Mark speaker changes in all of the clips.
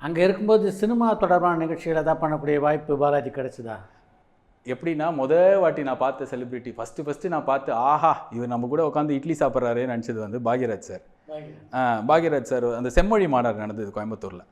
Speaker 1: அங்கே இருக்கும்போது சினிமா தொடர்பான நிகழ்ச்சிகளை தான் பண்ணக்கூடிய வாய்ப்பு பாலாஜி கிடைச்சதா?
Speaker 2: எப்படின்னா வாட்டி நான் பார்த்த செலிபிரிட்டி ஃபஸ்ட்டு நான் பார்த்து ஆஹா இவர் நம்ம கூட உட்காந்து இட்லி சாப்பிட்றாருன்னு நினச்சது வந்து பாக்யராஜ் சார். பாக்யராஜ் சார் அந்த செம்மொழி மாநாடு நடந்தது கோயம்புத்தூரில்.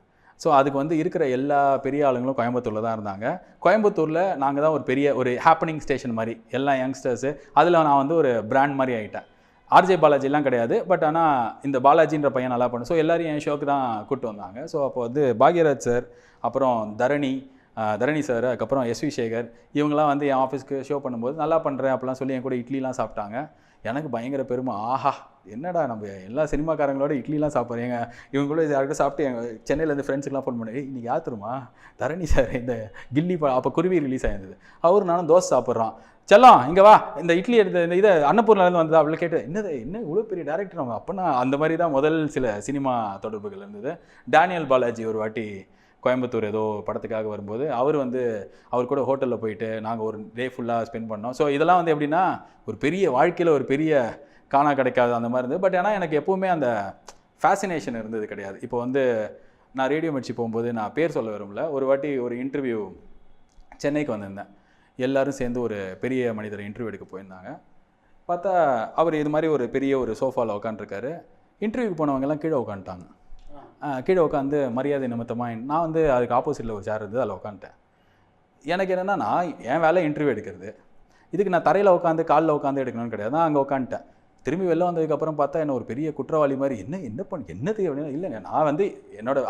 Speaker 2: ஸோ அதுக்கு வந்து இருக்கிற எல்லா பெரிய ஆளுங்களும் கோயம்புத்தூரில் தான் இருந்தாங்க. கோயம்புத்தூரில் நாங்கள் தான் ஒரு ஹாப்பனிங் ஸ்டேஷன் மாதிரி எல்லா யங்ஸ்டர்ஸு. அதில் நான் வந்து ஒரு பிராண்ட் மாதிரி ஆகிட்டேன். ஆர்ஜே பாலாஜிலாம் கிடையாது, பட் ஆனால் இந்த பாலாஜின்ற பையன் நல்லா பண்ணும். ஸோ எல்லோரும் என் ஷோக்கு தான் கூப்பிட்டு வந்தாங்க. ஸோ அப்போ வந்து பாக்யராஜ் சார், அப்புறம் தரணி சார், அதுக்கப்புறம் எஸ்வி சேகர், இவங்களாம் வந்து என் ஆஃபீஸ்க்கு ஷோ பண்ணும்போது நல்லா பண்ணுறேன் அப்படிலாம் சொல்லி என் கூட இட்லிலாம் சாப்பிட்டாங்க. எனக்கு பயங்கர பெருமை. ஆஹா என்னடா நம்ம எல்லா சினிமாக்காரங்களோட இட்லிலாம் சாப்பிட்றேங்க, இவங்க கூட யார்கிட்ட சாப்பிட்டு எங்கள் சென்னையிலேருந்து ஃப்ரெண்ட்ஸுக்குலாம் ஃபோன் பண்ணி இன்றைக்கி யார் தெரியுமா தரணி சார், இந்த கில்லி அப்போ குருவி ரிலீஸ் ஆயிருந்தது, அவர் நானும் தோசை சாப்பிட்றான், செல்லம் இங்கே வா இந்த இட்லி எடுத்து இந்த இதை அன்னபூர்லேருந்து வந்ததா அப்படின்னு கேட்டு என்ன இவ்வளோ பெரிய டேரக்டர் அவங்க அப்போனா அந்த மாதிரி தான் முதல் சில சினிமா தொடர்புகள் இருந்தது. டேனியல் பாலாஜி ஒரு வாட்டி கோயம்புத்தூர் ஏதோ படத்துக்காக வரும்போது அவர் கூட ஹோட்டலில் போயிட்டு நாங்கள் ஒரு டே ஃபுல்லாக ஸ்பெண்ட் பண்ணோம். ஸோ இதெல்லாம் வந்து எப்படின்னா ஒரு பெரிய வாழ்க்கையில் ஒரு பெரிய காணா கிடைக்காது அந்த மாதிரி இருந்தது. பட் ஆனால் எனக்கு எப்போவுமே அந்த ஃபேசினேஷன் இருந்தது கிடையாது. இப்போ வந்து நான் ரேடியோ மிர்ச்சி போகும்போது நான் பேர் சொல்ல விரும்பல, ஒரு வாட்டி ஒரு இன்டர்வியூ சென்னைக்கு வந்திருந்தேன். எல்லோரும் சேர்ந்து ஒரு பெரிய மனிதரை இன்டர்வியூ எடுக்க போயிருந்தாங்க. பார்த்தா அவர் இது மாதிரி ஒரு பெரிய ஒரு சோஃபாவில் உட்காந்துருக்காரு. இன்டர்வியூக்கு போனவங்கெல்லாம் கீழே உட்காந்துட்டாங்க. கீழே உட்காந்து மரியாதை நிமித்தமாக நான் வந்து அதுக்கு ஆப்போசிட்டில் ஒரு சேர் இருந்தது, அதில் உட்காந்துட்டேன். எனக்கு என்னென்னா நான் என் வேலை இன்டர்வியூ எடுக்கிறது, இதுக்கு நான் தரையில் உட்காந்து காலில் உட்காந்து எடுக்கணும்னு கிடையாது. நான் அங்கே உட்காந்துட்டேன். திரும்பி வெளில வந்ததுக்கப்புறம் பார்த்தா என்ன ஒரு பெரிய குற்றவாளி மாதிரி என்னது அப்படின்னா இல்லைங்க நான் வந்து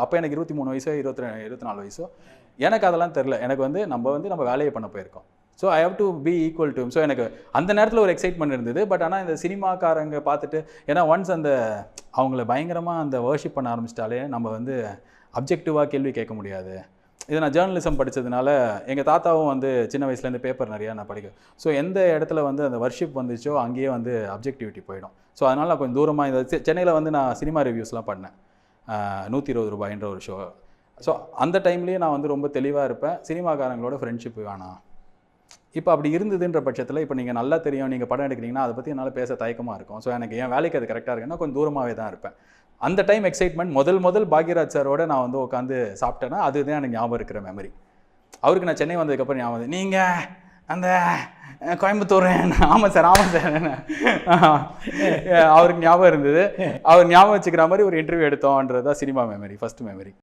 Speaker 2: அப்போ எனக்கு 23 வயசோ 24 வயசோ எனக்கு அதெல்லாம் தெரில. எனக்கு வந்து நம்ம வேலையை பண்ண போயிருக்கோம். So I have to be equal to. So எனக்கு அந்த நேரத்தில் ஒரு எக்ஸைட்மெண்ட் இருந்தது. பட் ஆனால் இந்த சினிமாக்காரங்க பார்த்துட்டு ஏன்னா ஒன்ஸ் அவங்கள பயங்கரமாக அந்த வர்ஷிப் பண்ண ஆரம்பிச்சிட்டாலே நம்ம வந்து அப்ஜெக்டிவாக கேள்வி கேட்க முடியாது. இது நான் ஜேர்னலிசம் படித்ததுனால எங்கள் தாத்தாவும் வந்து சின்ன வயசுலேருந்து பேப்பர் நிறையா நான் படிக்கிறேன். ஸோ எந்த இடத்துல வந்து அந்த வர்ஷிப் வந்துச்சோ அங்கேயே வந்து அப்ஜெக்டிவிட்டி போயிடும். ஸோ அதனால் நான் கொஞ்சம் தூரமாக இந்த சென்னையில் வந்து நான் சினிமா ரிவ்யூஸ்லாம் பண்ணேன். 120 ரூபாய்ன்ற ஒரு ஷோ. ஸோ அந்த டைம்லேயே நான் வந்து ரொம்ப தெளிவாக இருப்பேன், சினிமாக்காரங்களோட ஃப்ரெண்ட்ஷிப் வேணாம். இப்போ அப்படி இருந்ததுன்ற பட்சத்தில் இப்போ நீங்கள் நல்லா தெரியும், நீங்கள் படம் எடுக்கிறீங்கன்னா அதை பற்றி என்னால் பேச தயக்கமாக இருக்கும். ஸோ எனக்கு என் வேலைக்கு அது கரெக்டாக இருக்குன்னா கொஞ்சம் தூரமாகவே தான் இருப்பேன். அந்த டைம் எக்ஸைட்மெண்ட் முதல் பாக்யராஜ் சாரோட நான் வந்து உட்காந்து சாப்பிட்டேன்னா அதுதான் எனக்கு ஞாபகம் இருக்கிற மெமரி. அவருக்கு நான் சென்னை வந்ததுக்கப்புறம் ஞாபகம் வந்து நீங்கள் அந்த கோயம்புத்தூர் ஆமாம் சார் அவருக்கு ஞாபகம் இருந்தது. அவர் ஞாபகம் வச்சுக்கிற மாதிரி ஒரு இன்டர்வியூ எடுத்தோன்றது தான் சினிமா மெமரி, ஃபஸ்ட்டு மெமரி.